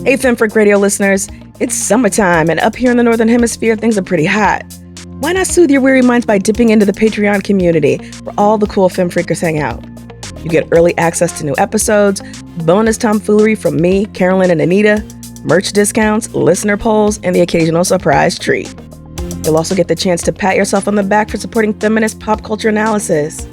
Hey, FemFreq Radio listeners, it's summertime, and up here in the Northern Hemisphere, things are pretty hot. Why not soothe your weary minds by dipping into the Patreon community where all the cool FemFreakers hang out? You get early access to new episodes, bonus tomfoolery from me, Carolyn, and Anita, merch discounts, listener polls, and the occasional surprise treat. You'll also get the chance to pat yourself on the back for supporting feminist pop culture analysis.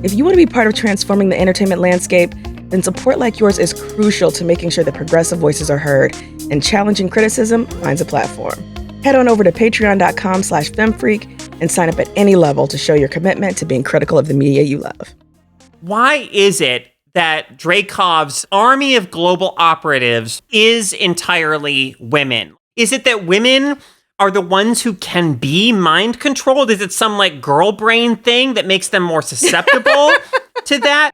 If you want to be part of transforming the entertainment landscape, then support like yours is crucial to making sure that progressive voices are heard and challenging criticism finds a platform. Head on over to patreon.com/femfreak and sign up at any level to show your commitment to being critical of the media you love. Why is it that Dreykov's army of global operatives is entirely women? Is it that women are the ones who can be mind controlled? Is it some like girl brain thing that makes them more susceptible to that?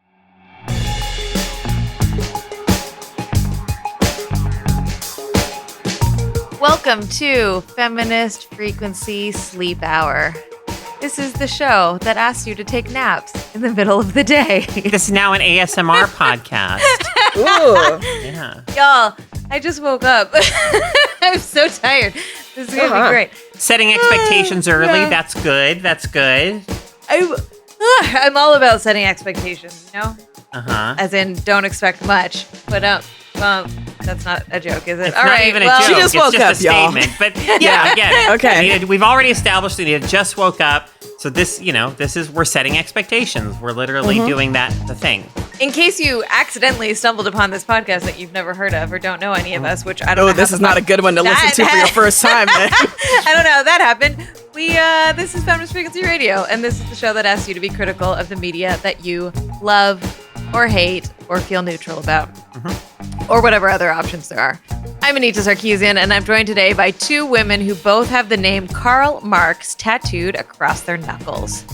Welcome to Feminist Frequency Sleep Hour. This is the show that asks you to take naps in the middle of the day. This is now an ASMR podcast. Ooh. Yeah. Y'all, I just woke up. I'm so tired. This is going to be great. Setting expectations early. Yeah. That's good. That's good. I'm all about setting expectations, you know? Uh-huh. As in, don't expect much. But, that's not a joke, is it? It's not even a joke. She just woke it's just up, a y'all. statement. But yeah, again, Okay. Anita, we've already established that Anita just woke up. So this, we're setting expectations. We're literally doing the thing. In case you accidentally stumbled upon this podcast that you've never heard of or don't know any of us, which I don't know. Oh, this is not a good one to listen to for your first time, man. I don't know how that happened. This is Feminist Frequency Radio, and this is the show that asks you to be critical of the media that you love or hate or feel neutral about. Or whatever other options there are. I'm Anita Sarkeesian, and I'm joined today by two women who both have the name Karl Marx tattooed across their knuckles.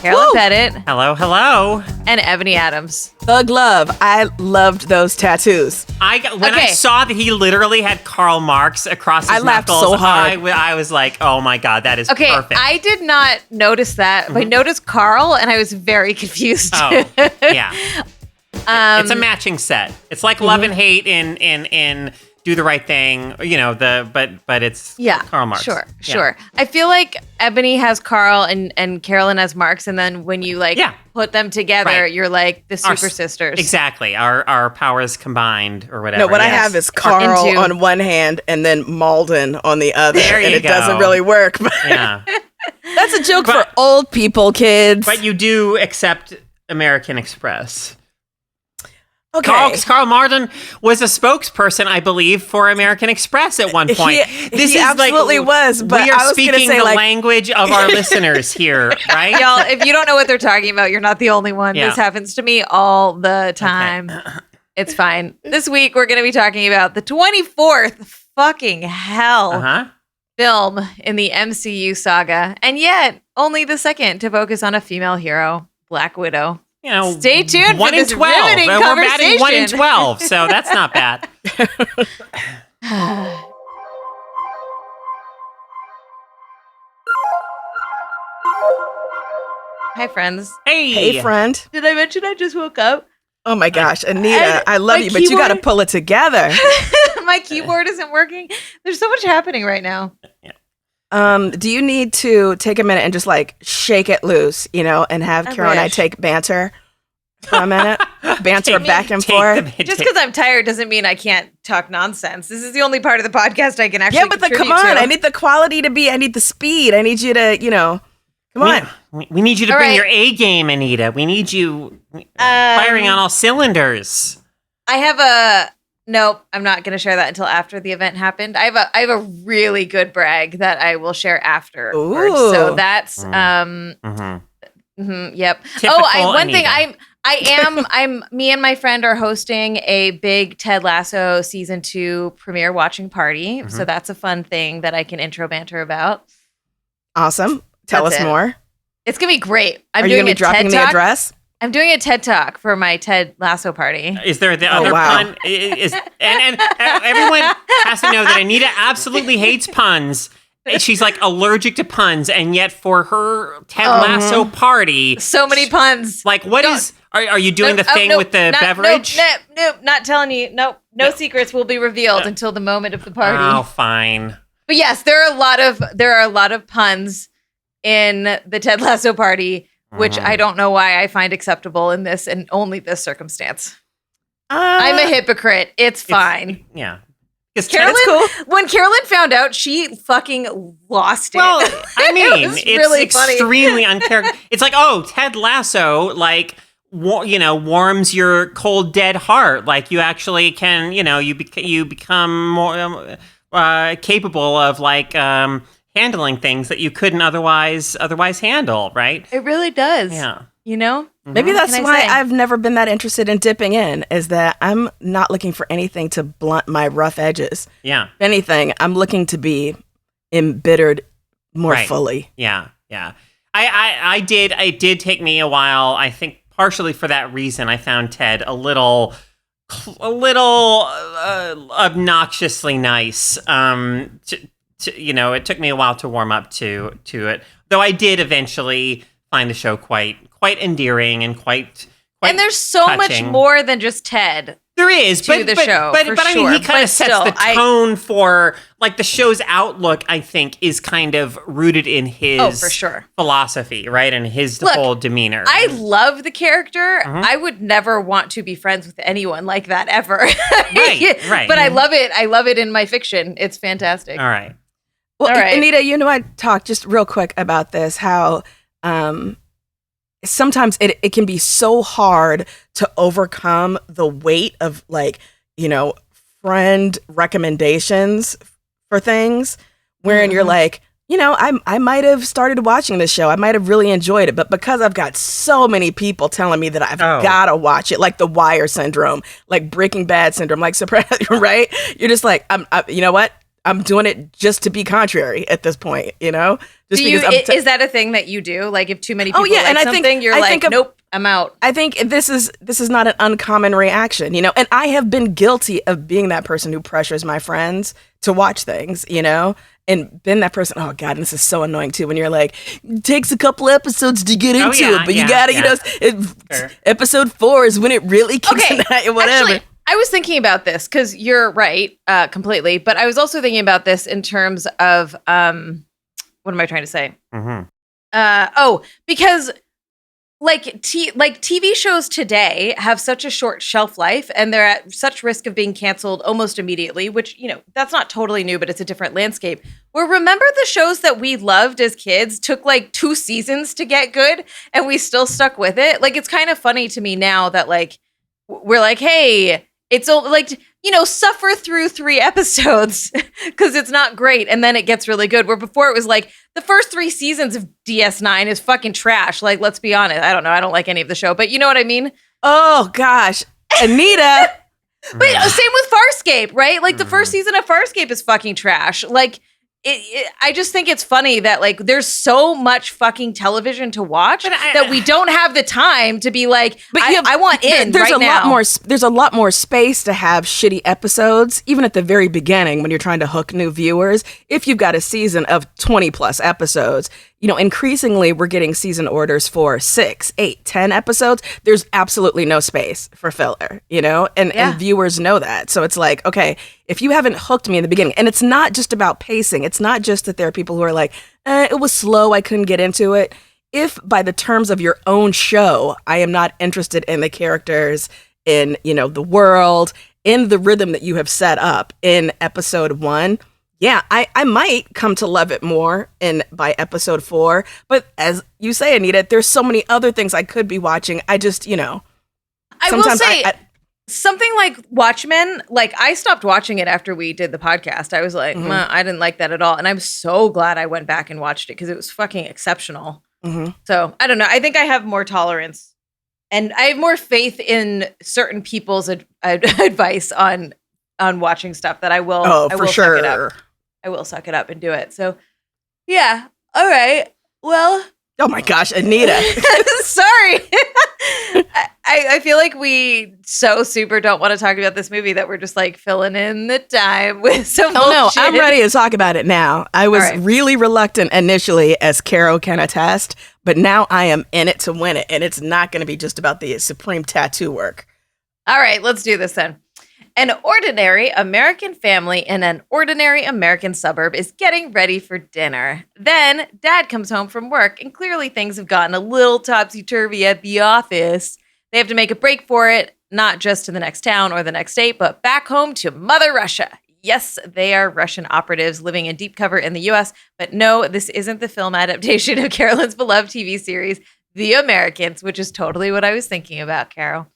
Carolyn Pettit. Hello, hello. And Ebony Adams. Thug love. I loved those tattoos. When I saw that he literally had Karl Marx across his laughed knuckles, so hard. I was like, oh my God, that is perfect. I did not notice that. But I noticed Karl, and I was very confused. Oh, yeah. It's a matching set. It's like Love and Hate in Do the Right Thing, but it's Karl Marx. Sure. I feel like Ebony has Karl and Carolyn has Marx, and then when you put them together, you're like the super sisters. Exactly. Our powers combined or whatever. No, what I have is Karl on one hand and then Malden on the other. There you and it go. doesn't really work. But Yeah. That's a joke for old people, kids. But you do accept American Express. Okay. Karl Marden was a spokesperson, I believe, for American Express at one point. He absolutely was, but we are I was speaking say, the language of our listeners here, right? Y'all, if you don't know what they're talking about, you're not the only one. Yeah. This happens to me all the time. Okay. It's fine. This week, we're going to be talking about the 24th fucking hell film in the MCU saga, and yet only the second to focus on a female hero, Black Widow. Stay tuned for this riveting conversation. We're batting 1 in 12, so that's not bad. Hi, friends. Hey, friend. Did I mention I just woke up? Oh my gosh, Anita, I love you, but you got to pull it together. My keyboard isn't working. There's so much happening right now. Do you need to take a minute and just shake it loose, and have Carol and I take banter for a minute? Banter back and forth. Just because I'm tired doesn't mean I can't talk nonsense. This is the only part of the podcast I can actually come on. I need the quality I need the speed. I need you to, come on. We need you to bring your A game, Anita. We need you firing on all cylinders. I have Nope, I'm not going to share that until after the event happened. I have a really good brag that I will share after. So that's yep. Typical one thing Anita. I'm me and my friend are hosting a big Ted Lasso season 2 premiere watching party. So that's a fun thing that I can intro banter about. Awesome. Tell us more. It's going to be great. Are you going to be dropping the address? I'm doing a TED Talk for my Ted Lasso party. Is there the other pun? And everyone has to know that Anita absolutely hates puns, she's like allergic to puns, and yet for her Ted Lasso party, so many puns. Like, what is? Are you doing the thing with the beverage? Nope, not telling you. Nope, no secrets will be revealed until the moment of the party. Oh, fine. But yes, there are a lot of puns in the Ted Lasso party, which I don't know why I find acceptable in this and only this circumstance. I'm a hypocrite. It's fine. Yeah. Carolyn, when Carolyn found out, she fucking lost it. Well, I mean, it's really extremely uncharacteristic. It's like, oh, Ted Lasso, like, warms your cold, dead heart. Like, you actually can, you become more capable of, like, handling things that you couldn't otherwise handle, right? It really does. Yeah. Maybe that's why I've never been that interested in dipping in, is that I'm not looking for anything to blunt my rough edges. Yeah. If anything, I'm looking to be embittered more fully. Yeah. Yeah. It did take me a while. I think partially for that reason, I found Ted a little obnoxiously nice. It took me a while to warm up to it, though I did eventually find the show quite endearing and quite and there's so touching. Much more than just Ted. There is, but I mean, he kind of sets the tone for, like, the show's outlook. I think is kind of rooted in his for sure philosophy, right, and his whole demeanor. I love the character. I would never want to be friends with anyone like that ever. Right. But I love it. I love it in my fiction. It's fantastic. All right. Well, Anita, I talked just real quick about this, how sometimes it can be so hard to overcome the weight of, like, friend recommendations for things, wherein you're like, I might have started watching this show. I might have really enjoyed it, but because I've got so many people telling me that I've got to watch it, like The Wire syndrome, like Breaking Bad syndrome, like Sopranos, right? You're just like, you know what? I'm doing it just to be contrary at this point, Just is that a thing that you do? Like, if too many people like something, you're like, nope, I'm out. I think this is not an uncommon reaction, and I have been guilty of being that person who pressures my friends to watch things, and been that person. Oh God, and this is so annoying too, when you're like, it takes a couple episodes to get into it, but you gotta, episode 4 is when it really kicks in at whatever. Actually, I was thinking about this because you're right, completely. But I was also thinking about this in terms of, what am I trying to say? Because like TV shows today have such a short shelf life, and they're at such risk of being canceled almost immediately. Which, that's not totally new, but it's a different landscape. Where, remember the shows that we loved as kids took like 2 seasons to get good, and we still stuck with it. Like, it's kind of funny to me now that, like, we're like, hey. It's like, suffer through 3 episodes because it's not great. And then it gets really good. Where before it was like, the first 3 seasons of DS9 is fucking trash. Like, let's be honest. I don't know. I don't like any of the show. But you know what I mean? Oh, gosh. Anita. But same with Farscape, right? Like, the first season of Farscape is fucking trash. Like, I just think it's funny that, like, there's so much fucking television to watch that we don't have the time to be like, I want in there's right now. There's a lot more space to have shitty episodes, even at the very beginning when you're trying to hook new viewers. If you've got a season of 20 plus episodes, increasingly we're getting season orders for 6, 8, 10 episodes. There's absolutely no space for filler, and viewers know that. So it's like, okay, if you haven't hooked me in the beginning, and it's not just about pacing. It's not just that there are people who are like, it was slow, I couldn't get into it. If by the terms of your own show, I am not interested in the characters, in, the world, in the rhythm that you have set up in episode 1, I might come to love it more by episode 4. But as you say, Anita, there's so many other things I could be watching. I just, I will say, something like Watchmen, like, I stopped watching it after we did the podcast. I was like, I didn't like that at all. And I'm so glad I went back and watched it because it was fucking exceptional. So, I don't know. I think I have more tolerance. And I have more faith in certain people's advice on watching stuff that I will. I will suck it up. I will suck it up and do it. So, yeah. All right. Well. Oh my gosh, Anita. Sorry. I feel like we so super don't want to talk about this movie that we're just like filling in the time with some bullshit. No, I'm ready to talk about it now. I was really reluctant initially, as Carol can attest, but now I am in it to win it, and it's not going to be just about the supreme tattoo work. All right, let's do this then. An ordinary American family in an ordinary American suburb is getting ready for dinner. Then Dad comes home from work, and clearly things have gotten a little topsy-turvy at the office. They have to make a break for it, not just to the next town or the next state, but back home to Mother Russia. Yes, they are Russian operatives living in deep cover in the U.S., but no, this isn't the film adaptation of Carolyn's beloved TV series, The Americans, which is totally what I was thinking about, Carol.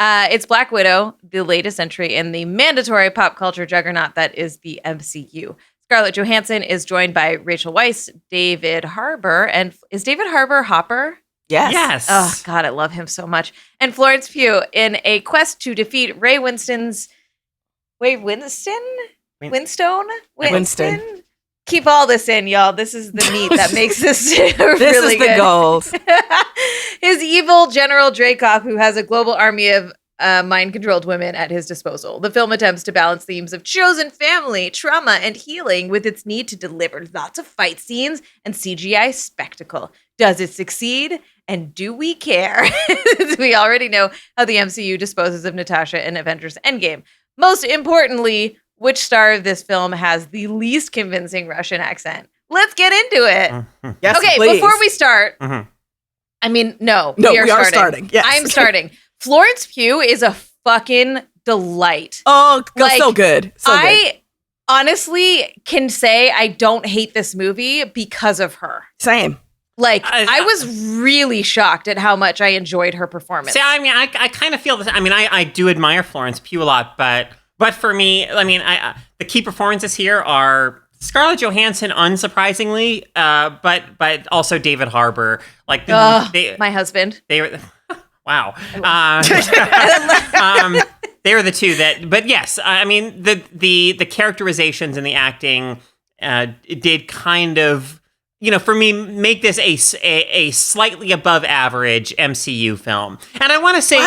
It's Black Widow, the latest entry in the mandatory pop culture juggernaut that is the MCU. Scarlett Johansson is joined by Rachel Weisz, David Harbour, and is David Harbour Hopper? Yes. Oh, God, I love him so much. And Florence Pugh in a quest to defeat Ray Winston's... Wait, Winston? Keep all this in, y'all. This is the meat that makes this really good. This is the gold. His evil General Dreykov, who has a global army of mind-controlled women at his disposal. The film attempts to balance themes of chosen family, trauma, and healing with its need to deliver lots of fight scenes and CGI spectacle. Does it succeed? And do we care? We already know how the MCU disposes of Natasha in Avengers Endgame. Most importantly, which star of this film has the least convincing Russian accent? Let's get into it. Mm-hmm. Yes, okay, please. Before we start, Mm-hmm. I mean, no, we are starting. Yes. I'm starting. Florence Pugh is a fucking delight. Oh, so good. So good. Honestly can say I don't hate this movie because of her. Same. Like, I was really shocked at how much I enjoyed her performance. See, I mean, I kind of feel this. I mean, I do admire Florence Pugh a lot, but for me, I mean, the key performances here are Scarlett Johansson, unsurprisingly, but also David Harbour. Like, my husband. They were, wow. They were the two that. But yes, I mean, the characterizations and the acting did kind of, you know, for me, make this a slightly above average MCU film. And I want to say,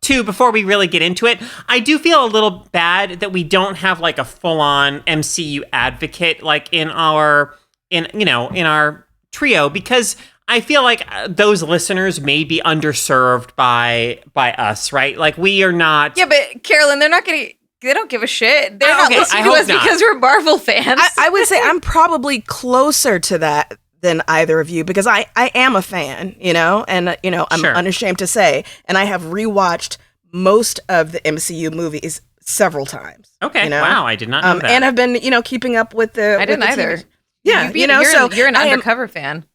too, before we really get into it, I do feel a little bad that we don't have like a full-on MCU advocate like in our trio, because I feel like those listeners may be underserved by us, right? Like, we are not. Yeah, but Carolyn, they don't give a shit. They're not listening to us because we're Marvel fans. I would say I'm probably closer to that than either of you, because I am a fan, you know, and, you know, I'm unashamed to say, and I have rewatched most of the MCU movies several times. Okay. You know? Wow. I did not know that. And I've been, you know, keeping up with the. I didn't either. Yeah. You're an undercover fan.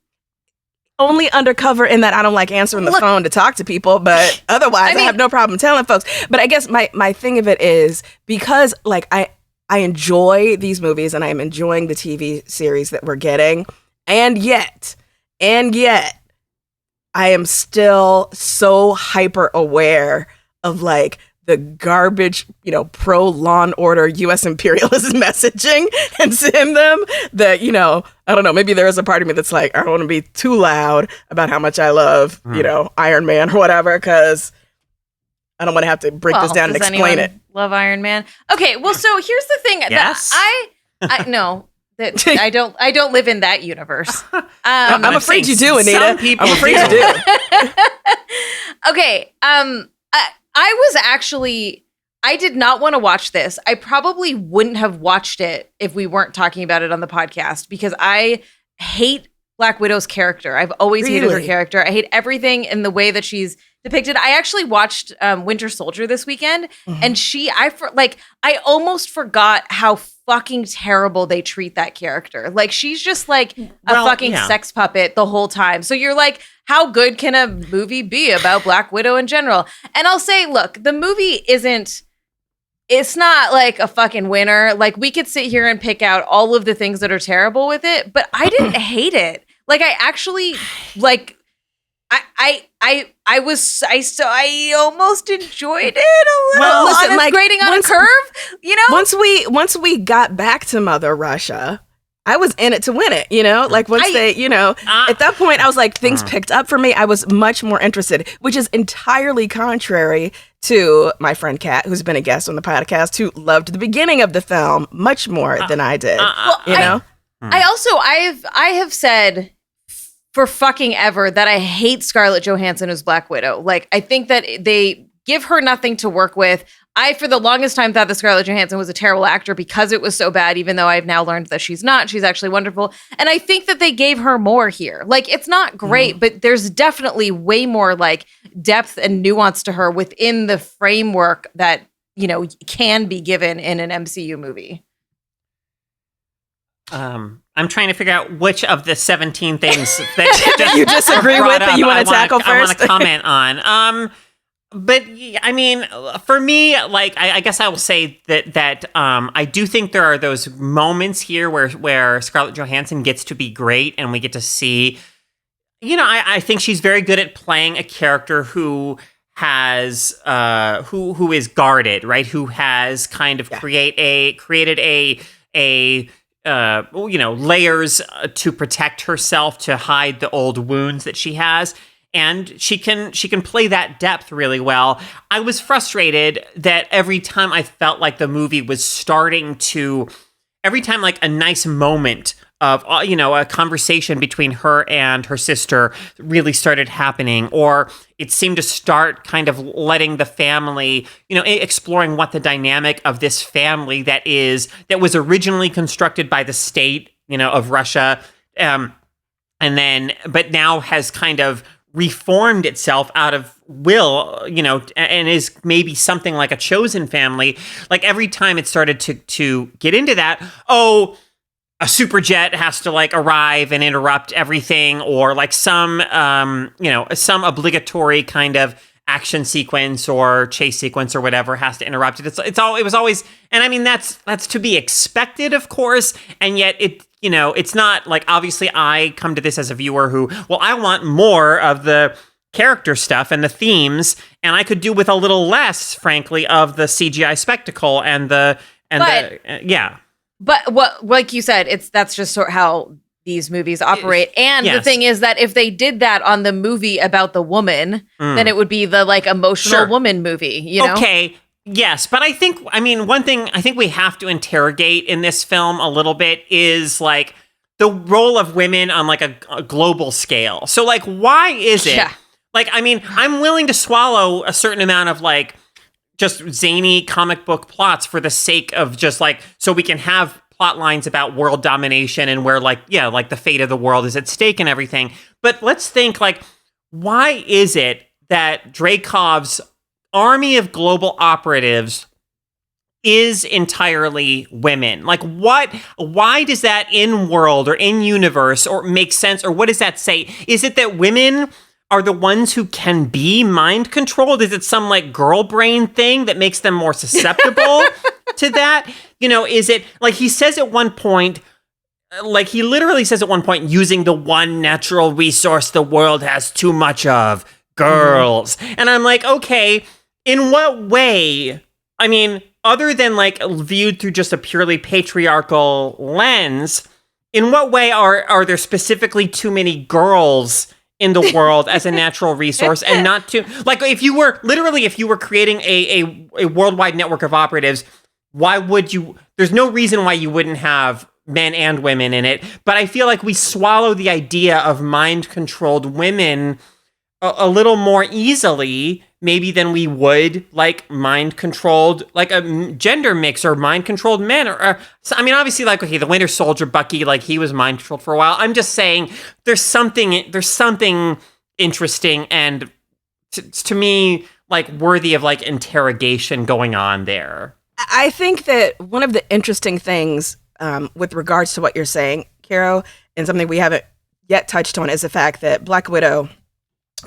Only undercover in that I don't like answering the phone to talk to people, but otherwise I have no problem telling folks. But I guess my thing of it is, because like I enjoy these movies and I am enjoying the TV series that we're getting, and yet I am still so hyper aware of like the garbage, you know, pro Law and Order U.S. imperialist messaging and send them that, you know, I don't know, maybe there is a part of me that's like, I don't want to be too loud about how much I love, you know, Iron Man or whatever, because I don't want to have to break this down and explain it. Love Iron Man. Okay, well, so here's the thing. Yes. I know that I don't live in that universe. I'm afraid you do, Anita. I'm afraid you do. Okay, I did not want to watch this. I probably wouldn't have watched it if we weren't talking about it on the podcast, because I hate Black Widow's character. I've always hated her character. I hate everything in the way that she's depicted. I actually watched Winter Soldier this weekend, and I almost forgot how fucking terrible they treat that character. Like, she's just like a fucking sex puppet the whole time. So you're like, how good can a movie be about Black Widow in general? And I'll say, look, the movie it's not like a fucking winner. Like, we could sit here and pick out all of the things that are terrible with it, but I didn't hate it. Like, I actually, like, I almost enjoyed it a little. Well, listen, like, grading on a curve, you know? Once we got back to Mother Russia, I was in it to win it, you know? Like once at that point I was like, things picked up for me. I was much more interested, which is entirely contrary to my friend Kat, who's been a guest on the podcast, who loved the beginning of the film much more than I did. I have said for fucking ever that I hate Scarlett Johansson as Black Widow. Like, I think that they give her nothing to work with. I, for the longest time, thought that Scarlett Johansson was a terrible actor because it was so bad, even though I've now learned that she's not. She's actually wonderful. And I think that they gave her more here. Like, it's not great, but there's definitely way more, like, depth and nuance to her within the framework that, you know, can be given in an MCU movie. I'm trying to figure out which of the 17 things that you disagree with that you want to tackle first. I want to comment on. But I mean, for me, like, I guess I will say that I do think there are those moments here where Scarlett Johansson gets to be great, and we get to see, you know, I think she's very good at playing a character who has who is guarded, right? Who has kind of created a layers to protect herself, to hide the old wounds that she has. And she can play that depth really well. I was frustrated that every time I felt like the movie was starting to, every time like a nice moment of, a conversation between her and her sister really started happening, or it seemed to start kind of letting the family, exploring what the dynamic of this family that was originally constructed by the state, of Russia, but now has kind of reformed itself out of will, and is maybe something like a chosen family. Like every time it started to get into that, a super jet has to like arrive and interrupt everything, or like some obligatory kind of action sequence or chase sequence or whatever has to interrupt it. It was always, and I mean, that's to be expected, of course. And yet it's not like, obviously I come to this as a viewer who, I want more of the character stuff and the themes, and I could do with a little less, frankly, of the CGI spectacle But what, like you said, that's just sort of how these movies operate. And the thing is that if they did that on the movie about the woman, then it would be the like emotional woman movie, you know? Okay. Yes. But one thing I think we have to interrogate in this film a little bit is like the role of women on like a global scale. So like, why is it? Yeah. Like, I mean, I'm willing to swallow a certain amount of like just zany comic book plots for the sake of just like, so we can have plot lines about world domination and where like the fate of the world is at stake and everything. But let's think like, why is it that Dreykov's army of global operatives is entirely women? Like why does that in world or in universe or make sense? Or what does that say? Is it that women are the ones who can be mind controlled? Is it some like girl brain thing that makes them more susceptible to that? Is it like he says at one point, like he literally says at one point, using the one natural resource the world has too much of, girls. And I'm like, okay, in what way? I mean, other than like viewed through just a purely patriarchal lens, in what way are there specifically too many girls in the world as a natural resource, and not to like, if you were creating a worldwide network of operatives, why would you? There's no reason why you wouldn't have men and women in it. But I feel like we swallow the idea of mind-controlled women a little more easily, maybe, than we would like mind-controlled, like a gender mix or mind-controlled men. I mean, obviously, like, okay, the Winter Soldier, Bucky, like he was mind-controlled for a while. I'm just saying there's something interesting and to me, like worthy of like interrogation going on there. I think that one of the interesting things with regards to what you're saying, Caro, and something we haven't yet touched on is the fact that Black Widow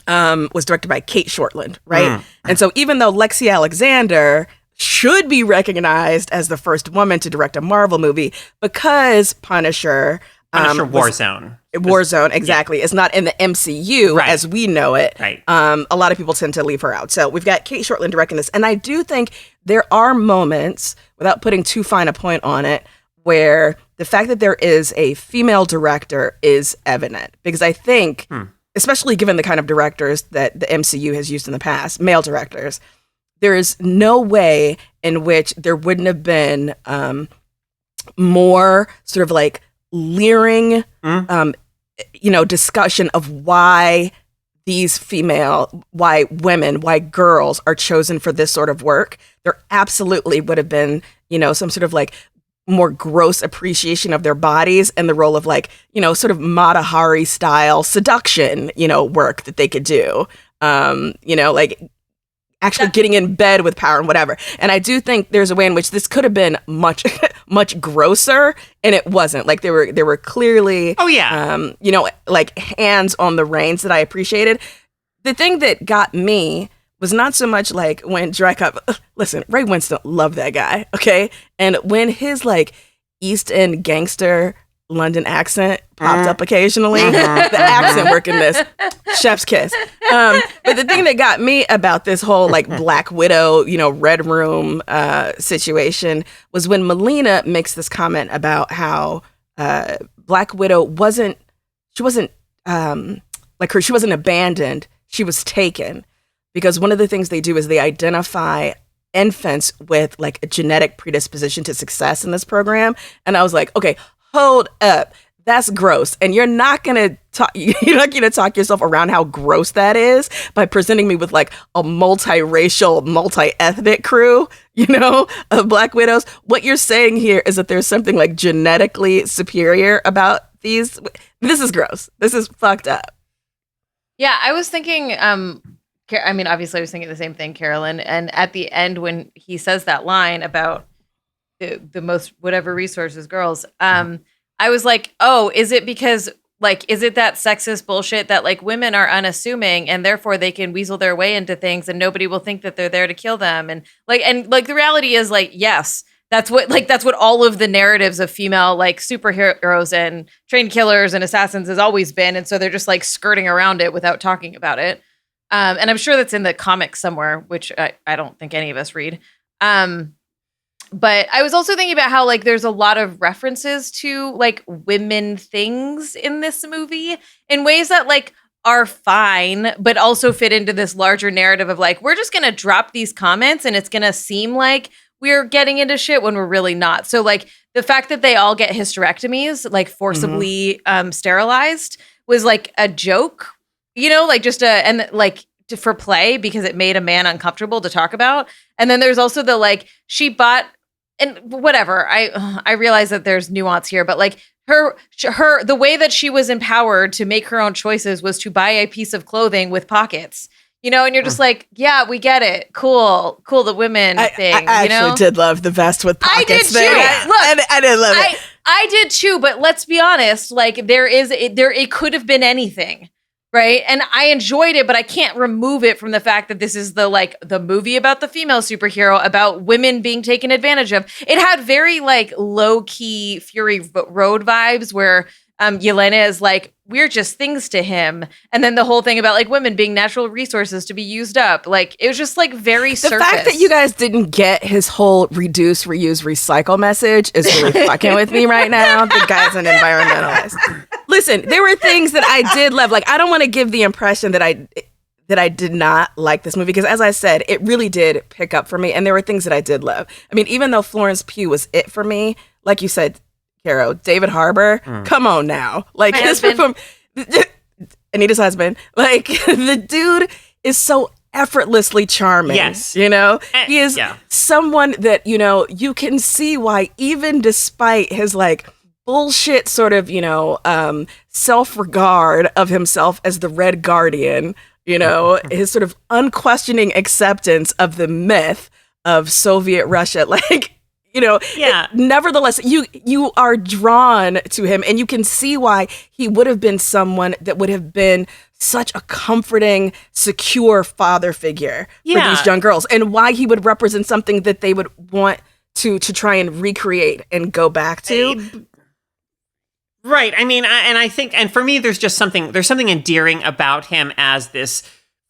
was directed by Kate Shortland, right? And so even though Lexi Alexander should be recognized as the first woman to direct a Marvel movie, because Punisher Warzone, exactly, is not in the MCU as we know it. Right. A lot of people tend to leave her out. So we've got Kate Shortland directing this, and I do think there are moments, without putting too fine a point on it, where the fact that there is a female director is evident, because I think, especially given the kind of directors that the MCU has used in the past, male directors, there is no way in which there wouldn't have been more sort of like leering, discussion of why why women, why girls are chosen for this sort of work. There absolutely would have been, some sort of like more gross appreciation of their bodies and the role of like, sort of Mata Hari style seduction, work that they could do. Like actually getting in bed with power and whatever. And I do think there's a way in which this could have been much, much grosser, and it wasn't. Like there were clearly, like hands on the reins that I appreciated. The thing that got me was not so much like when Dreykov, listen, Ray Winston loved that guy, okay? And when his like East End gangster London accent popped up occasionally, the accent work in this, chef's kiss. But the thing that got me about this whole like Black Widow, Red Room situation was when Melina makes this comment about how Black Widow wasn't abandoned, she was taken. Because one of the things they do is they identify infants with like a genetic predisposition to success in this program. And I was like, okay, hold up. That's gross. And you're not going to talk yourself around how gross that is by presenting me with like a multiracial, multi-ethnic crew, of Black Widows. What you're saying here is that there's something like genetically superior about these. This is gross. This is fucked up. Yeah, I was thinking, obviously I was thinking the same thing, Carolyn. And at the end, when he says that line about the most whatever resources girls, I was like, oh, is it because like, is it that sexist bullshit that like women are unassuming and therefore they can weasel their way into things and nobody will think that they're there to kill them? And the reality is like, yes, that's what all of the narratives of female like superheroes and trained killers and assassins has always been. And so they're just like skirting around it without talking about it. And I'm sure that's in the comics somewhere, which I don't think any of us read. But I was also thinking about how like there's a lot of references to like women things in this movie in ways that like are fine, but also fit into this larger narrative of like, we're just going to drop these comments and it's going to seem like we're getting into shit when we're really not. So like the fact that they all get hysterectomies, like forcibly sterilized was like a joke, like just for play because it made a man uncomfortable to talk about. And then there's also the like, she bought, and whatever, I realize that there's nuance here, but like her the way that she was empowered to make her own choices was to buy a piece of clothing with pockets, and you're just like, yeah, we get it. Cool, the women thing. I actually did love the vest with pockets. I did too. Look, I did love it. I did too, but let's be honest, like it could have been anything. Right. And I enjoyed it, but I can't remove it from the fact that this is the movie about the female superhero, about women being taken advantage of. It had very like low key Fury Road vibes where Yelena is like, we're just things to him. And then the whole thing about like women being natural resources to be used up. Like it was just like very surface. The fact that you guys didn't get his whole reduce, reuse, recycle message is really fucking with me right now. The guy's an environmentalist. Listen, there were things that I did love. Like I don't want to give the impression that I did not like this movie, because as I said, it really did pick up for me. And there were things that I did love. I mean, even though Florence Pugh was it for me, like you said, Caro, David Harbour, come on now. Like his Anita's husband, like the dude is so effortlessly charming. Yes. He is someone that, you can see why even despite his like bullshit sort of, self-regard of himself as the Red Guardian, his sort of unquestioning acceptance of the myth of Soviet Russia, like, nevertheless, you are drawn to him, and you can see why he would have been someone that would have been such a comforting, secure father figure for these young girls, and why he would represent something that they would want to try and recreate and go back to. Right. I mean, I think, and for me, there's something endearing about him as this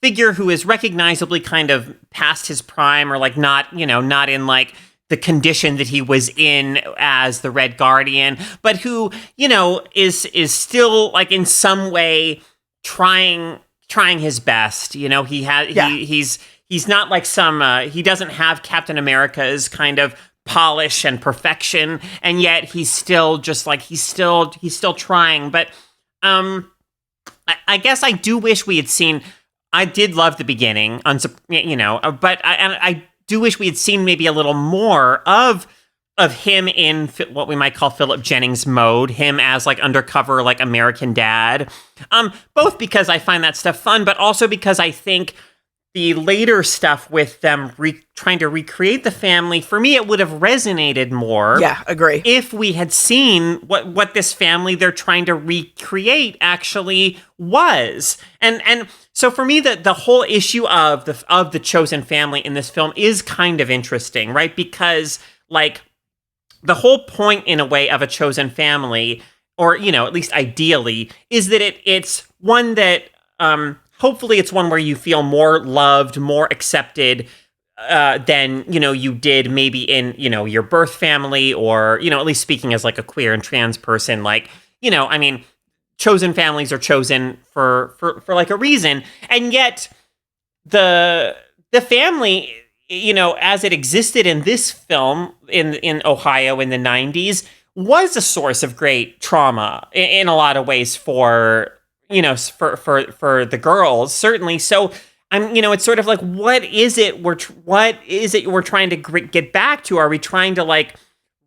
figure who is recognizably kind of past his prime, or like not in like the condition that he was in as the Red Guardian, but who, is still like in some way trying his best. He's not like he doesn't have Captain America's kind of polish and perfection, and yet he's still just like he's still trying. But I guess I do wish we had seen. I did love the beginning, but I do wish we had seen maybe a little more of him in what we might call Philip Jennings mode, him as like undercover like American dad. Both because I find that stuff fun, but also because I think the later stuff with them trying to recreate the family, for me, it would have resonated more. Yeah, agree. If we had seen what this family they're trying to recreate actually was. And so for me, the whole issue of the chosen family in this film is kind of interesting, right? Because like the whole point in a way of a chosen family, or, at least ideally, is that it's one that, hopefully it's one where you feel more loved, more accepted than, you did maybe in, your birth family, or, at least speaking as like a queer and trans person, like, chosen families are chosen for like a reason. And yet the family, as it existed in this film in Ohio in the 90s, was a source of great trauma in a lot of ways for the girls, certainly. So it's sort of like, what is it we're trying to get back to? Are we trying to like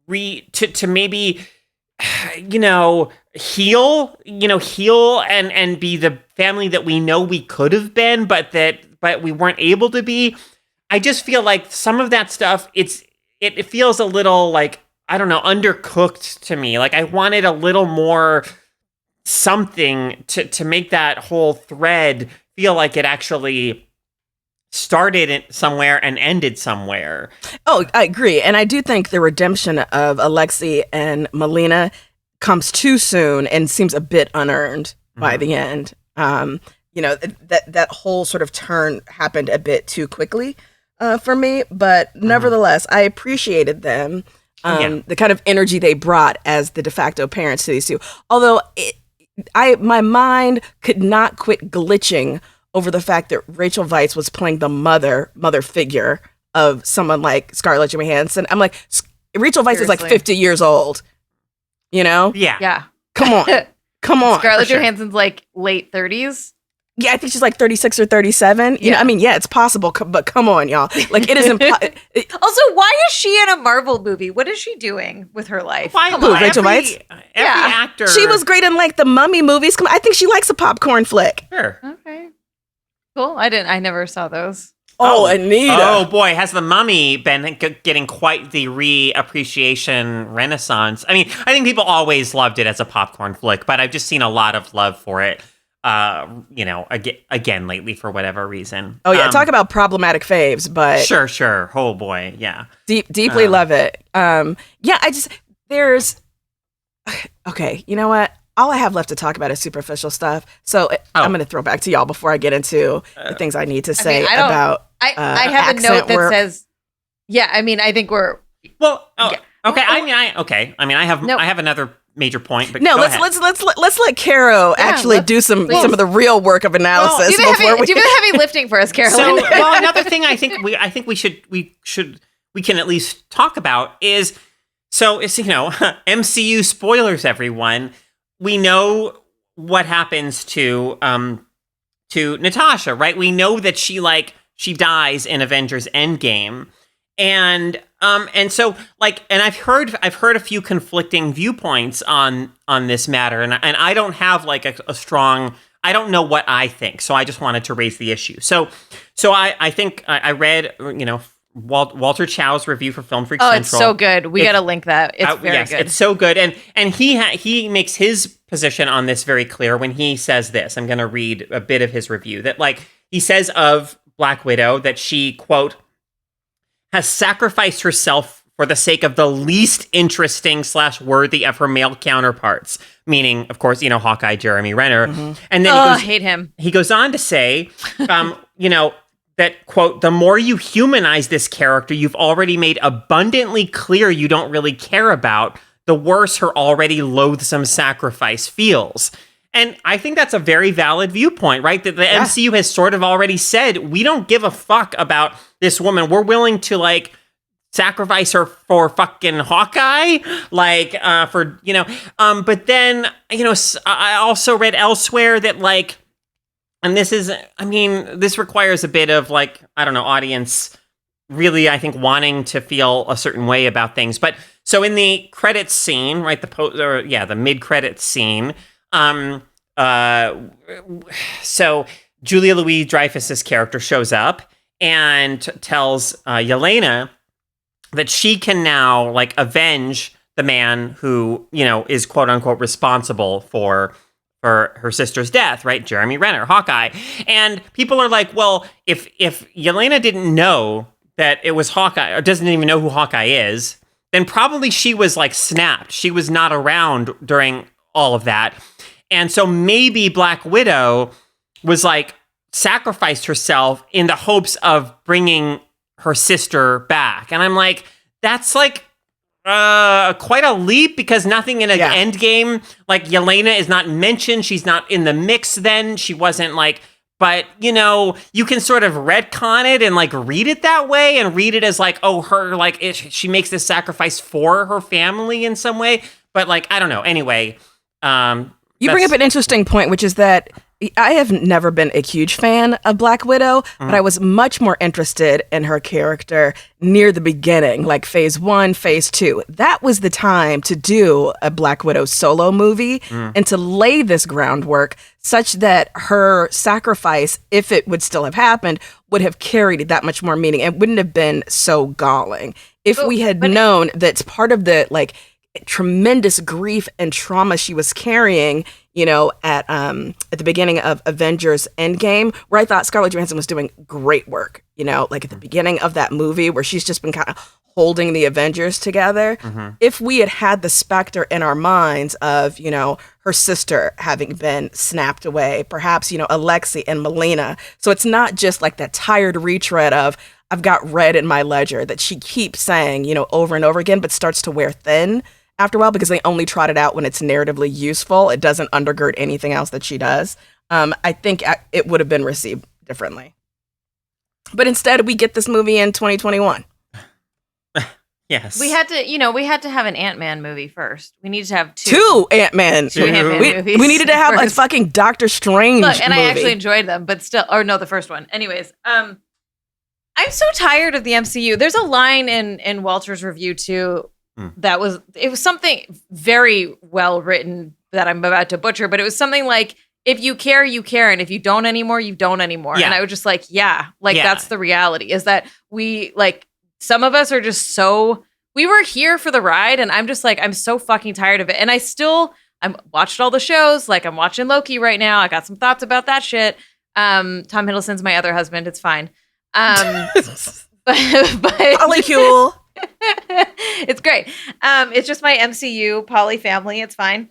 to maybe, heal and be the family that we know we could have been, but we weren't able to be? I just feel like some of that stuff, it feels a little like, I don't know, undercooked to me. Like I wanted a little more something to make that whole thread feel like it actually started somewhere and ended somewhere. Oh, I agree. And I do think the redemption of Alexei and Melina comes too soon and seems a bit unearned by the end. That whole sort of turn happened a bit too quickly for me, but nevertheless, I appreciated them. The kind of energy they brought as the de facto parents to these two. Although my mind could not quit glitching over the fact that Rachel Weisz was playing the mother figure of someone like Scarlett Johansson. I'm like, Rachel Weisz is like 50 years old, Yeah. Yeah. Come on. Scarlett Johansson's like late 30s. Yeah, I think she's like 36 or 37. It's possible, but come on, y'all. Like, it is impossible. Also, why is she in a Marvel movie? What is she doing with her life? Rachel Weisz? Every actor. She was great in like the Mummy movies. I think she likes a popcorn flick. Sure. Okay. Cool. I never saw those. Oh, Anita. Oh, boy. Has the Mummy been getting quite the reappreciation renaissance? I mean, I think people always loved it as a popcorn flick, but I've just seen a lot of love for it. Again lately for whatever reason. Oh yeah, talk about problematic faves, but sure. Oh boy, yeah. Deeply love it. There's okay. You know what? All I have left to talk about is superficial stuff. So I'm going to throw back to y'all before I get into the things I need to say about. I have a note that says, yeah. I mean, I think we're well. Oh, yeah. Okay. I have another major point, but no, let's let Caro actually do some of the real work of analysis. Do the heavy lifting for us, Caroline. So, another thing I think we can at least talk about is MCU spoilers. Everyone, we know what happens to Natasha, right? We know that she dies in Avengers Endgame. And so I've heard a few conflicting viewpoints on this matter, and I don't have like a strong, I don't know what I think, so I just wanted to raise the issue. So I think I read Walter Chow's review for Film Freak Central. It's so good. We got to link that. It's very good. It's so good, and he makes his position on this very clear when he says this. I'm going to read a bit of his review that he says of Black Widow that she, quote, has sacrificed herself for the sake of the least interesting / worthy of her male counterparts, meaning, of course, Hawkeye, Jeremy Renner. And then I hate him. He goes on to say, that, quote, the more you humanize this character you've already made abundantly clear you don't really care about, the worse her already loathsome sacrifice feels. And I think that's a very valid viewpoint, right? That the MCU has sort of already said, we don't give a fuck about this woman. We're willing to, like, sacrifice her for fucking Hawkeye, like, for, you know. But then, you know, I also read elsewhere that, like, and this is, I mean, this requires a bit of, like, I don't know, audience really, I think, wanting to feel a certain way about things. But so in the credits scene, right, the mid-credits scene, so Julia Louis-Dreyfus's character shows up and tells Yelena that she can now, like, avenge the man who, you know, is quote unquote responsible for her sister's death, right? Jeremy Renner, Hawkeye. And people are like, well, if Yelena didn't know that it was Hawkeye, or doesn't even know who Hawkeye is, then probably she was, like, snapped. She was not around during all of that. And so maybe Black Widow was, like, sacrificed herself in the hopes of bringing her sister back. And I'm like, that's, like, quite a leap, because nothing in an Endgame, like, Yelena is not mentioned. She's not in the mix then. She wasn't, like, but, you know, you can sort of retcon it and, like, read it that way and read it as, like, oh, her, like, she makes this sacrifice for her family in some way. But, like, I don't know. Anyway, you bring up an interesting point, which is that I have never been a huge fan of Black Widow, but I was much more interested in her character near the beginning, like phase 1, phase 2. That was the time to do a Black Widow solo movie and to lay this groundwork such that her sacrifice, if it would still have happened, would have carried that much more meaning. It wouldn't have been so galling. If we had known that's part of the, like, tremendous grief and trauma she was carrying, you know, at the beginning of Avengers Endgame, where I thought Scarlett Johansson was doing great work, you know, like at the beginning of that movie where she's just been kind of holding the Avengers together. If we had had the specter in our minds of, you know, her sister having been snapped away, perhaps, you know, Alexei and Melina. So it's not just like that tired retread of, I've got red in my ledger that she keeps saying, you know, over and over again, but starts to wear thin after a while because they only trot it out when it's narratively useful. It doesn't undergird anything else that she does. I think it would have been received differently. But instead, we get this movie in 2021. Yes. We had to have an Ant-Man movie first. We needed to have two Ant-Man movies. We needed to have a fucking Doctor Strange movie. I actually enjoyed them, but still, or no, the first one. Anyways, I'm so tired of the MCU. There's a line in Walter's review too that was something very well written that I'm about to butcher, but it was something like, if you care, you care, and if you don't anymore, you don't anymore. Yeah. And I was just like, that's the reality, is that we, like, some of us are just so, we were here for the ride, and I'm just like, I'm so fucking tired of it. And I'm watched all the shows, like I'm watching Loki right now. I got some thoughts about that shit. Tom Hiddleston's my other husband. It's fine. But Polycule. It's great. It's just my MCU poly family. It's fine.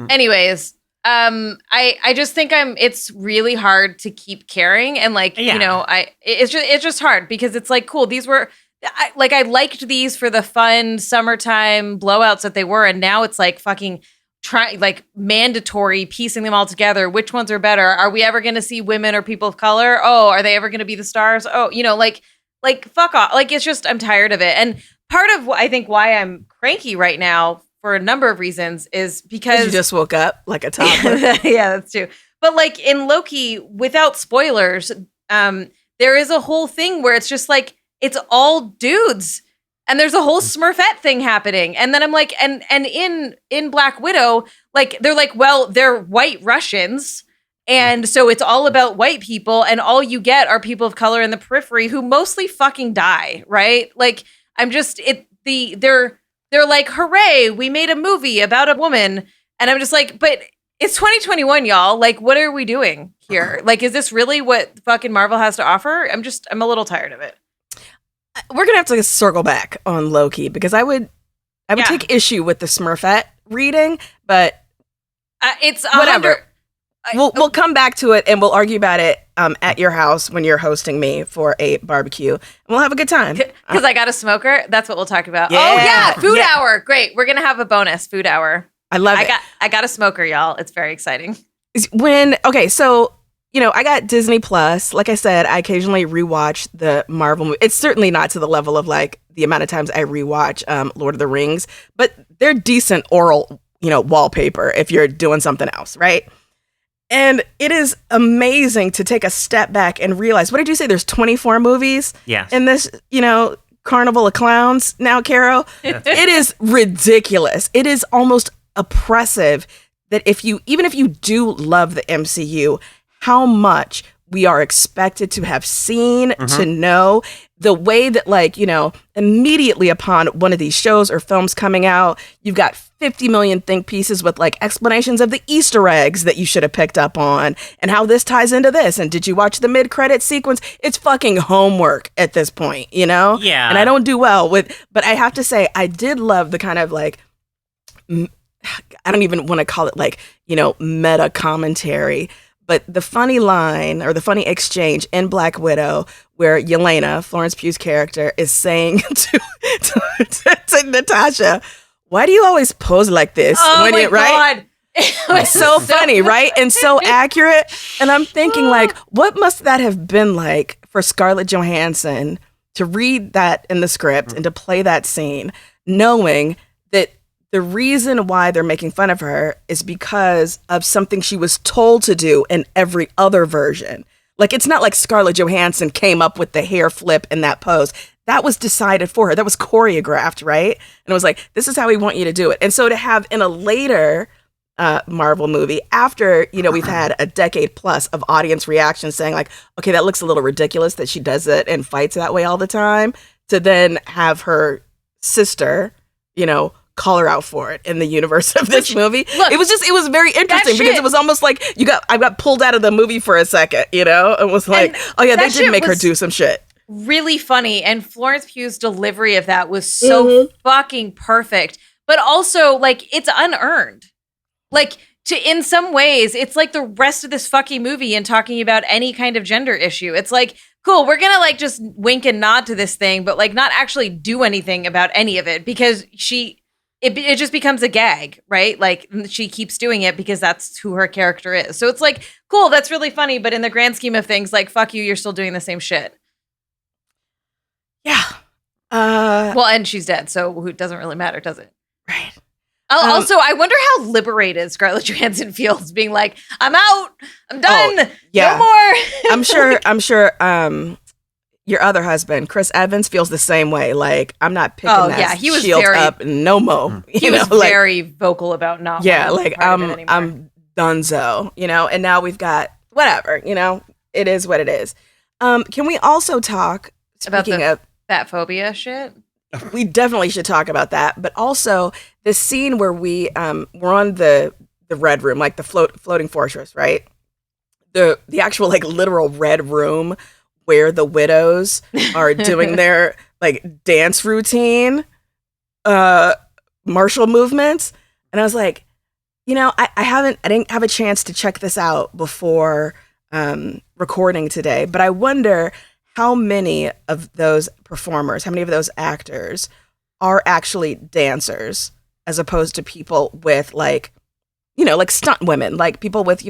Anyways, I just think it's really hard to keep caring, and like, you know, it's just hard because it's like, cool, these were, I liked these for the fun summertime blowouts that they were, and now it's like fucking mandatory piecing them all together. Which ones are better? Are we ever going to see women or people of color? Oh, are they ever going to be the stars? Oh, you know, like fuck off. Like, it's just, I'm tired of it. And part of I think why I'm cranky right now, for a number of reasons, is because you just woke up like a toddler. Yeah, that's true. But like in Loki, without spoilers, there is a whole thing where it's just like, it's all dudes. And there's a whole Smurfette thing happening. And then I'm like, and in Black Widow, like, they're like, well, they're white Russians. And so it's all about white people. And all you get are people of color in the periphery who mostly fucking die, right? Like, I'm just, they're like, hooray, we made a movie about a woman. And I'm just like, but it's 2021, y'all. Like, what are we doing here? Like, is this really what fucking Marvel has to offer? I'm a little tired of it. We're gonna have to circle back on Loki, because I would take issue with the Smurfette reading, but it's whatever. We'll come back to it and we'll argue about it at your house when you're hosting me for a barbecue, and we'll have a good time. Because I got a smoker. That's what we'll talk about. Yeah. Oh yeah, food hour. Great. We're gonna have a bonus food hour. I love it. I got a smoker, y'all. It's very exciting. So I got Disney Plus. Like I said, I occasionally rewatch the Marvel movie. It's certainly not to the level of like the amount of times I rewatch Lord of the Rings, but they're decent oral, wallpaper if you're doing something else, right? And it is amazing to take a step back and realize, what did you say? There's 24 movies in this, Carnival of Clowns now, Caro. It is ridiculous. It is almost oppressive that even if you do love the MCU, how much we are expected to have seen, to know, the way that immediately upon one of these shows or films coming out, you've got 50 million think pieces with explanations of the Easter eggs that you should have picked up on and how this ties into this. And did you watch the mid-credit sequence? It's fucking homework at this point, Yeah. And I don't do well but I have to say, I did love the kind of I don't even want to call it meta commentary, but the funny line or the funny exchange in Black Widow where Yelena, Florence Pugh's character, is saying to Natasha, why do you always pose like this? Oh my God. It was so funny, right? And so accurate. And I'm thinking what must that have been like for Scarlett Johansson to read that in the script and to play that scene, knowing that the reason why they're making fun of her is because of something she was told to do in every other version. It's not like Scarlett Johansson came up with the hair flip in that pose. That was decided for her. That was choreographed, right? And it was like, this is how we want you to do it. And so to have in a later Marvel movie, after, we've had a decade plus of audience reaction saying okay, that looks a little ridiculous that she does it and fights that way all the time, to then have her sister, call her out for it in the universe of this movie. Look, it was very interesting because it was almost like I got pulled out of the movie for a second, and was like, oh yeah, they did make her do some shit. Really funny, and Florence Pugh's delivery of that was so fucking perfect, but also it's unearned. In some ways, it's like the rest of this fucking movie and talking about any kind of gender issue. It's cool, we're gonna just wink and nod to this thing, but not actually do anything about any of it because it just becomes a gag, right? She keeps doing it because that's who her character is. So it's cool, that's really funny, but in the grand scheme of things, fuck you, you're still doing the same shit. Yeah. Well, and she's dead, so it doesn't really matter, does it? Right. Also, I wonder how liberated Scarlett Johansson feels being I'm out, I'm done, no more. I'm sure your other husband, Chris Evans, feels the same way. I'm not picking he was shield up no mo. He was very vocal about not. Yeah, I'm donezo, and now we've got whatever, it is what it is. Can we also talk, speaking of fat phobia shit? We definitely should talk about that, but also the scene where we're on the red room, the floating fortress, right? The actual literal red room where the widows are doing their dance routine, martial movements. And I was like, I didn't have a chance to check this out before recording today, but I wonder how many of those performers, how many of those actors are actually dancers as opposed to people with stunt women, people with,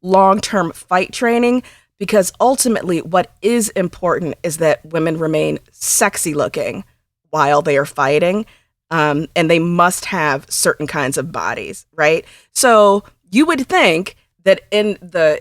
long-term fight training. Because ultimately, what is important is that women remain sexy looking while they are fighting, and they must have certain kinds of bodies, right? So you would think that in the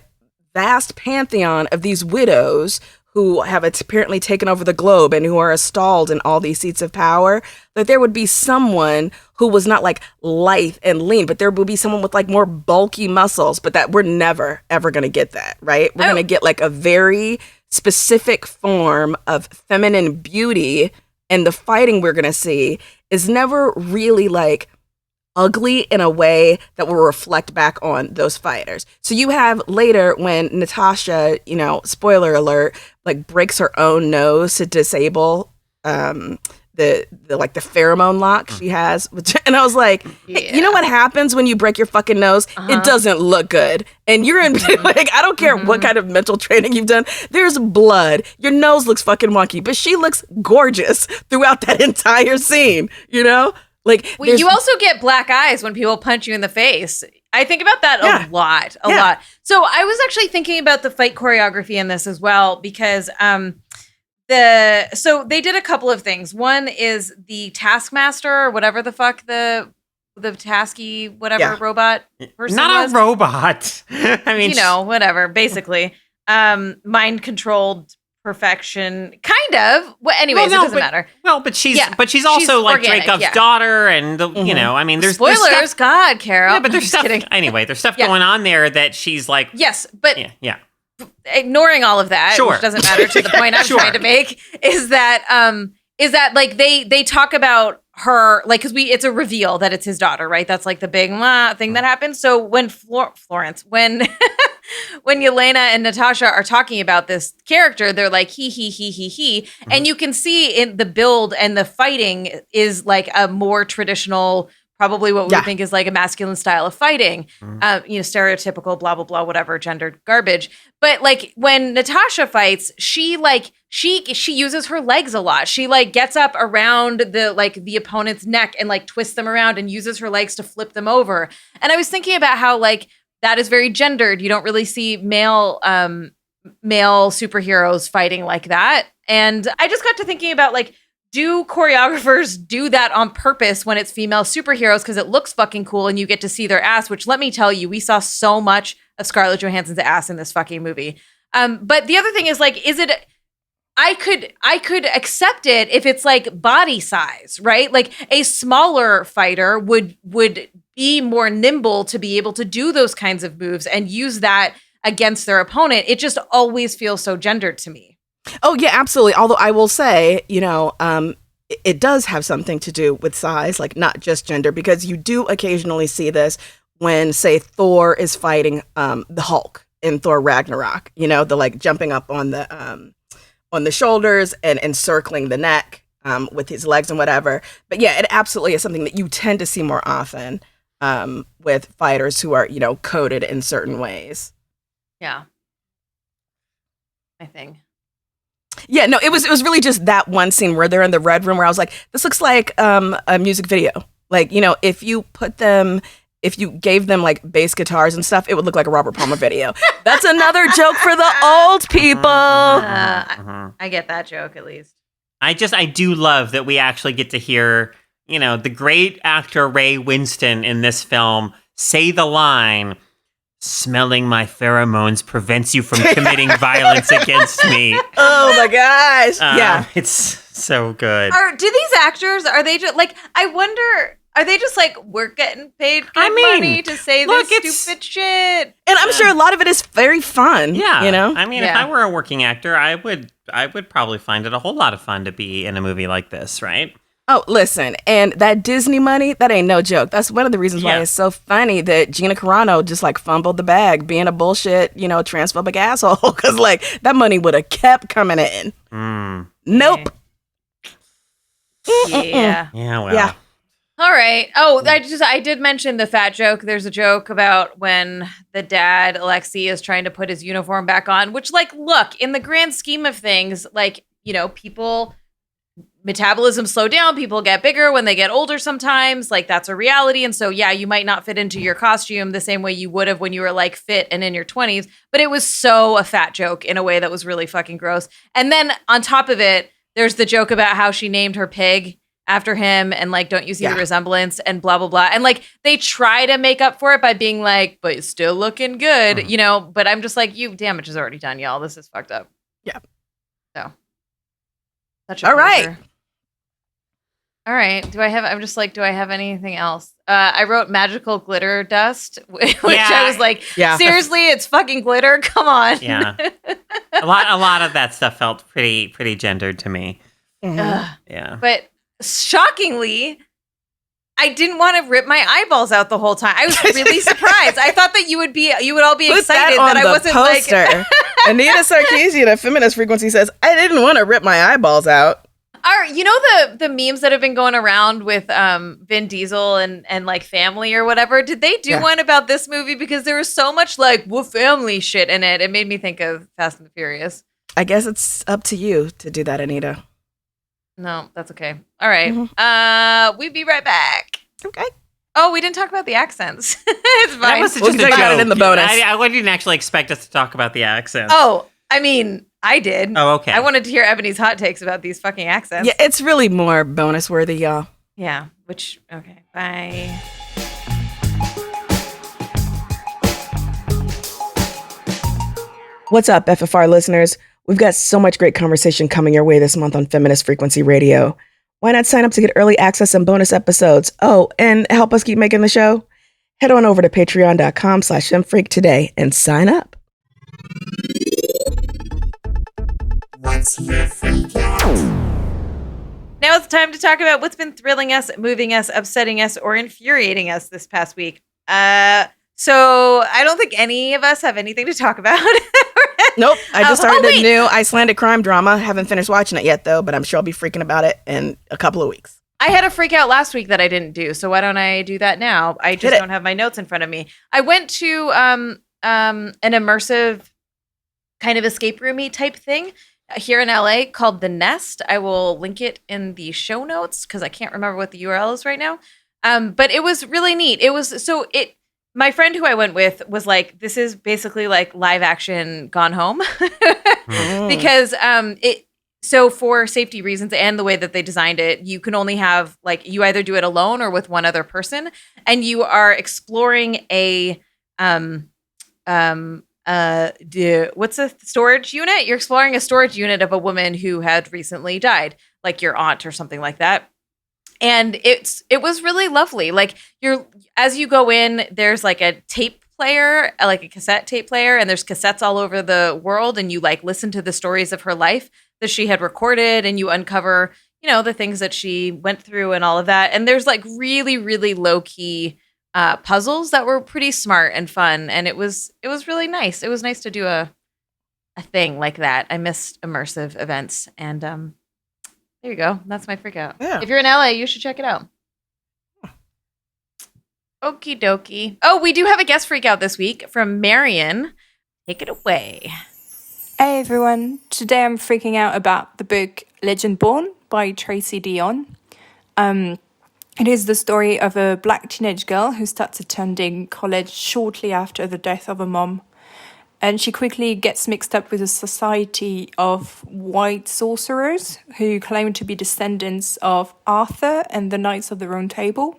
vast pantheon of these widows who have apparently taken over the globe and who are installed in all these seats of power, that there would be someone who was not lithe and lean, but there would be someone with more bulky muscles, but that we're never, ever going to get that, right? We're going to get a very specific form of feminine beauty, and the fighting we're going to see is never really ugly in a way that will reflect back on those fighters. So you have later when Natasha, spoiler alert, breaks her own nose to disable the like the pheromone lock she has, and I was like, hey, you know what happens when you break your fucking nose? It doesn't look good, and you're in like, I don't care what kind of mental training you've done. There's blood. Your nose looks fucking wonky, but she looks gorgeous throughout that entire scene. You know, like you also get black eyes when people punch you in the face. I think about that a lot. So I was actually thinking about the fight choreography in this as well, because so they did a couple of things. One is the Taskmaster, or whatever the fuck the tasky whatever robot person Not was. a robot. I mean, whatever. Basically, mind controlled perfection, kind of. Well, anyways, it doesn't matter. Well, but she's also like organic, Dreykov's daughter, and I mean, there's spoilers. There's stuff, God, Carol. Yeah, but there's stuff. Anyway, there's stuff going on there that she's like. Yes, but yeah. Ignoring all of that, which doesn't matter to the point I'm trying to make, is that like they talk about her, like, because it's a reveal that it's his daughter, right? That's like the big thing that happens. So when Florence, when Yelena and Natasha are talking about this character, they're like he, and you can see in the build and the fighting is like a more traditional, probably what we think is like a masculine style of fighting, stereotypical, blah, blah, blah, whatever, gendered garbage. But like when Natasha fights, she uses her legs a lot. She like gets up around the opponent's neck and like twists them around and uses her legs to flip them over. And I was thinking about how like that is very gendered. You don't really see male superheroes fighting like that. And I just got to thinking about like, do choreographers do that on purpose when it's female superheroes because it looks fucking cool and you get to see their ass, which let me tell you, we saw so much of Scarlett Johansson's ass in this fucking movie. But the other thing is like, I could accept it if it's like body size, right? Like a smaller fighter would be more nimble to be able to do those kinds of moves and use that against their opponent. It just always feels so gendered to me. Oh, yeah, absolutely. Although I will say, it does have something to do with size, like not just gender, because you do occasionally see this when, say, Thor is fighting the Hulk in Thor Ragnarok, the like jumping up on the shoulders and encircling the neck with his legs and whatever. But yeah, it absolutely is something that you tend to see more often with fighters who are, coded in certain ways. Yeah. I think. Yeah, no, it was really just that one scene where they're in the red room where I was like, this looks like a music video. Like, if you gave them like bass guitars and stuff, it would look like a Robert Palmer video. That's another joke for the old people. I get that joke at least. I do love that we actually get to hear, the great actor Ray Winston in this film say the line, "Smelling my pheromones prevents you from committing violence against me." Oh my gosh. Yeah. It's so good. Do these actors, are they just like, I wonder, are they just like, we're getting paid money to say this stupid shit? And I'm sure a lot of it is very fun. Yeah. I mean, if I were a working actor, I would probably find it a whole lot of fun to be in a movie like this, right? Oh, listen, and that Disney money, that ain't no joke. That's one of the reasons why it's so funny that Gina Carano just like fumbled the bag being a bullshit, transphobic asshole. Because like that money would have kept coming in. Nope. Yeah. Yeah, well. Yeah. All right. Oh, I did mention the fat joke. There's a joke about when the dad, Alexei, is trying to put his uniform back on, which like, look, in the grand scheme of things, like, people... metabolism slow down, people get bigger when they get older sometimes, like that's a reality. And so you might not fit into your costume the same way you would have when you were like fit and in your 20s, but it was so a fat joke in a way that was really fucking gross. And then on top of it, there's the joke about how she named her pig after him and like, don't you see the resemblance and blah, blah, blah. And like they try to make up for it by being like, but it's still looking good, but I'm just like, damage is already done, y'all. This is fucked up. Yeah. So. All right. All right. Do I have anything else? I wrote magical glitter dust, which I was like, seriously, it's fucking glitter. Come on. Yeah. A lot of that stuff felt pretty gendered to me. Yeah. But shockingly, I didn't want to rip my eyeballs out the whole time. I was really surprised. I thought that you would all be excited that I wasn't poster. Like Anita Sarkeesian at Feminist Frequency says, I didn't want to rip my eyeballs out. You know the memes that have been going around with Vin Diesel and like family or whatever? Did they do one about this movie? Because there was so much like family shit in it. It made me think of Fast and the Furious. I guess it's up to you to do that, Anita. No, that's okay. All right. We'll be right back. Okay. Oh, we didn't talk about the accents. It's fine. That was We'll just a talk about joke. it in the bonus. I didn't actually expect us to talk about the accents. Oh, I mean, I did. Oh, okay. I wanted to hear Ebony's hot takes about these fucking accents. Yeah, it's really more bonus worthy, y'all. Yeah, okay, bye. What's up, FFR listeners? We've got so much great conversation coming your way this month on Feminist Frequency Radio. Why not sign up to get early access and bonus episodes? Oh, and help us keep making the show? Head on over to patreon.com/femfreak today and sign up. What's your freak out? Now it's time to talk about what's been thrilling us, moving us, upsetting us, or infuriating us this past week. So I don't think any of us have anything to talk about. Nope. I just started wait. a new Icelandic crime drama. Haven't finished watching it yet, though, but I'm sure I'll be freaking about it in a couple of weeks. I had a freak out last week that I didn't do, so why don't I do that now? I just don't have my notes in front of me. I went to an immersive kind of escape roomy type thing here in LA called The Nest. I will link it in the show notes because I can't remember what the URL is right now. But it was really neat. My friend who I went with was like, this is basically like live action Gone Home because so for safety reasons and the way that they designed it, you can only have like, you either do it alone or with one other person, and you are exploring what's a storage unit? You're exploring a storage unit of a woman who had recently died, like your aunt or something like that. And it was really lovely. Like as you go in, there's like a tape player, like a cassette tape player, and there's cassettes all over the world, and you like listen to the stories of her life that she had recorded, and you uncover, the things that she went through and all of that. And there's like really, really low key puzzles that were pretty smart and fun, and it was really nice. It was nice to do a thing like that. I missed immersive events, and there you go. That's my freak out. Yeah. If you're in LA, you should check it out. Okie dokie. Oh, we do have a guest freak out this week from Marion. Take it away. Hey everyone. Today I'm freaking out about the book Legendborn by Tracy Deonn. It is the story of a black teenage girl who starts attending college shortly after the death of her mom. And she quickly gets mixed up with a society of white sorcerers who claim to be descendants of Arthur and the Knights of the Round Table.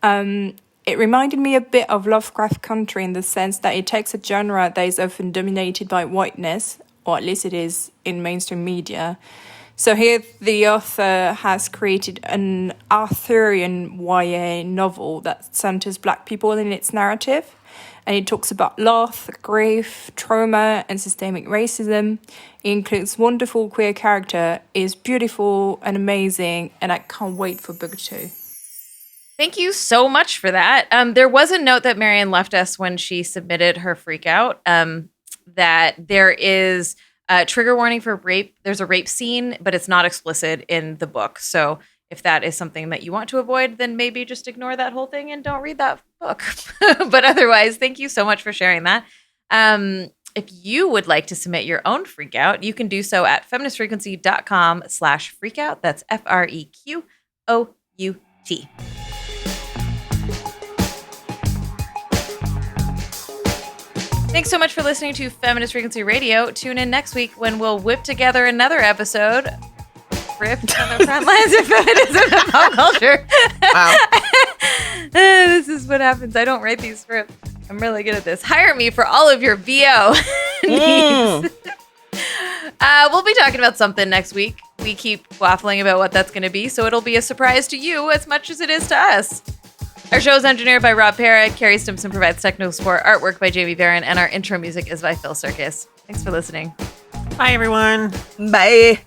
It reminded me a bit of Lovecraft Country in the sense that it takes a genre that is often dominated by whiteness, or at least it is in mainstream media. So here the author has created an Arthurian YA novel that centers black people in its narrative. And it talks about loss, grief, trauma, and systemic racism. It includes wonderful queer character, is beautiful and amazing, and I can't wait for book 2. Thank you so much for that. There was a note that Marion left us when she submitted her freak out, that there is a trigger warning for rape. There's a rape scene, but it's not explicit in the book. So if that is something that you want to avoid, then maybe just ignore that whole thing and don't read that book. But otherwise, thank you so much for sharing that. If you would like to submit your own freak out, you can do so at feministfrequency.com/freakout. That's FREQOUT. Thanks so much for listening to Feminist Frequency Radio. Tune in next week when we'll whip together another episode ripped on the front lines of feminism and pop culture. Wow. This is what happens. I don't write these scripts. I'm really good at this. Hire me for all of your VO needs. We'll be talking about something next week. We keep waffling about what that's going to be, so it'll be a surprise to you as much as it is to us. Our show is engineered by Rob Parrott. Carrie Stimson provides technical support, artwork by Jamie Barron, and our intro music is by Phil Circus. Thanks for listening. Bye, everyone. Bye.